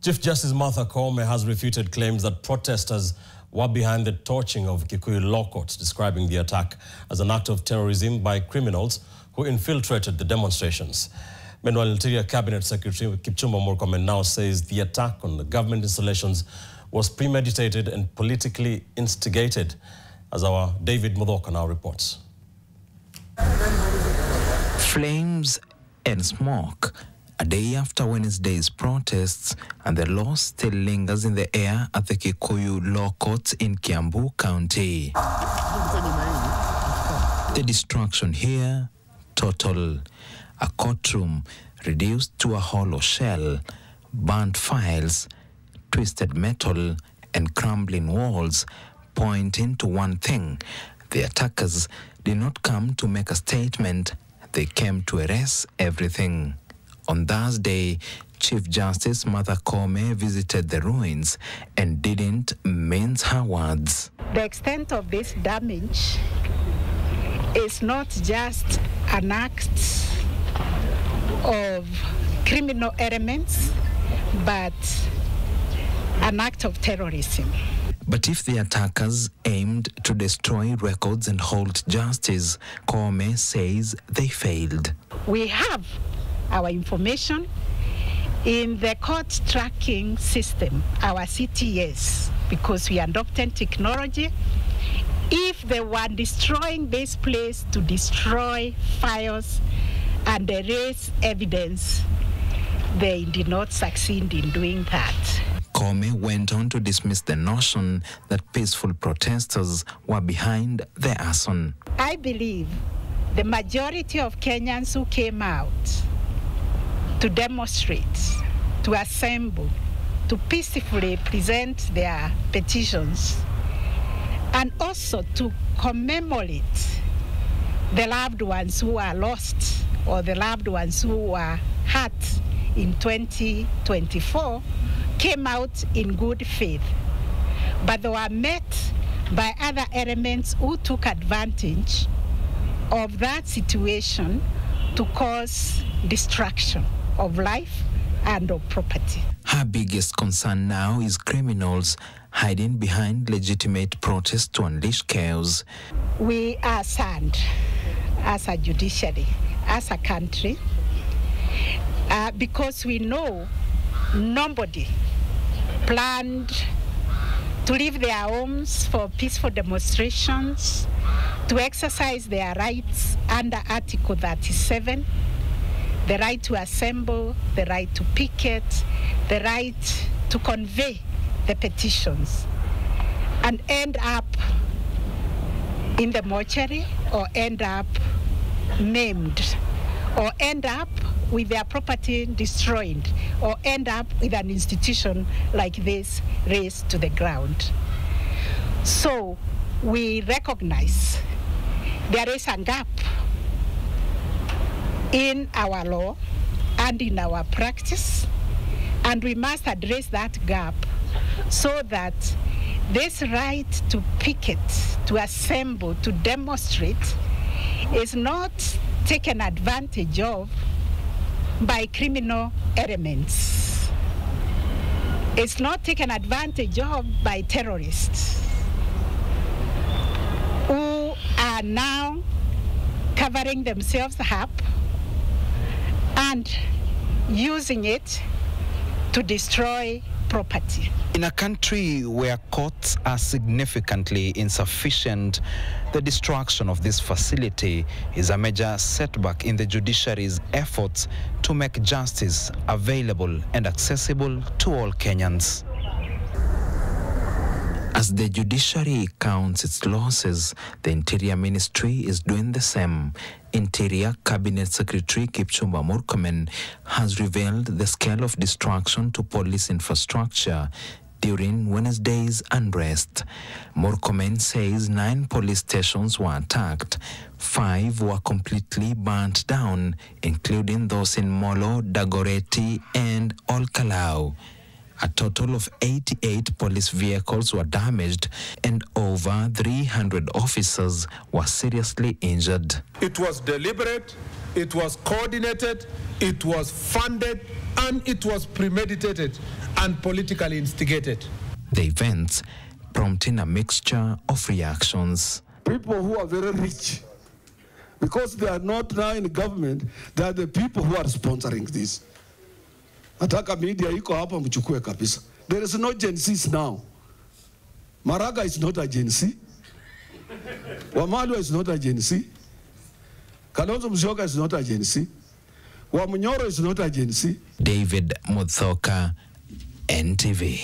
Chief Justice Martha Koome has refuted claims that protesters were behind the torching of Kikuyu Law Courts, describing the attack as an act of terrorism by criminals who infiltrated the demonstrations. Meanwhile, Interior Cabinet Secretary Kipchumba Murkomen now says the attack on the government installations was premeditated and politically instigated, as our David Mudoka now reports. Flames and smoke. A day after Wednesday's protests, and the loss still lingers in the air at the Kikuyu Law Courts in Kiambu County. The destruction here, total. A courtroom reduced to a hollow shell, burnt files, twisted metal, and crumbling walls, pointing to one thing: the attackers did not come to make a statement, they came to erase everything. On Thursday, Chief Justice Martha Koome visited the ruins and didn't mince her words. The extent of this damage is not just an act of criminal elements, but an act of terrorism. But if the attackers aimed to destroy records and hold justice, Koome says they failed. We have our information in the court tracking system, our CTS, because we adopted technology. If they were destroying this place to destroy files and erase evidence, they did not succeed in doing that. Koome went on to dismiss the notion that peaceful protesters were behind the arson. I believe the majority of Kenyans who came out to demonstrate, to assemble, to peacefully present their petitions, and also to commemorate the loved ones who are lost or the loved ones who were hurt in 2024, came out in good faith. But they were met by other elements who took advantage of that situation to cause destruction of life and of property. Her biggest concern now is criminals hiding behind legitimate protests to unleash chaos. We are sad as a judiciary, as a country, because we know nobody planned to leave their homes for peaceful demonstrations, to exercise their rights under Article 37, the right to assemble, the right to picket, the right to convey the petitions, and end up in the mortuary or end up maimed or end up with their property destroyed or end up with an institution like this razed to the ground. So we recognize there is a gap in our law and in our practice, and we must address that gap so that this right to picket, to assemble, to demonstrate is not taken advantage of by criminal elements. It's not taken advantage of by terrorists who are now covering themselves up and using it to destroy property. In a country where courts are significantly insufficient, the destruction of this facility is a major setback in the judiciary's efforts to make justice available and accessible to all Kenyans. As the judiciary counts its losses, the Interior Ministry is doing the same. Interior Cabinet Secretary Kipchumba Murkomen has revealed the scale of destruction to police infrastructure during Wednesday's unrest. Murkomen says 9 police stations were attacked, 5 were completely burnt down, including those in Molo, Dagoretti, and Olkalau. A total of 88 police vehicles were damaged and over 300 officers were seriously injured. It was deliberate, it was coordinated, it was funded, and it was premeditated and politically instigated. The events prompting a mixture of reactions. People who are very rich, because they are not now in government, they are the people who are sponsoring this. Ataka media iko hapa mchukue kabisa. There is no Gen Zs now. Maraga is not a Gen Z. Wamalwa is not a Gen Z. Kalonzo Musyoka is not a Gen Z. Wamunyoro is not a Gen Z. David Muthoka, NTV.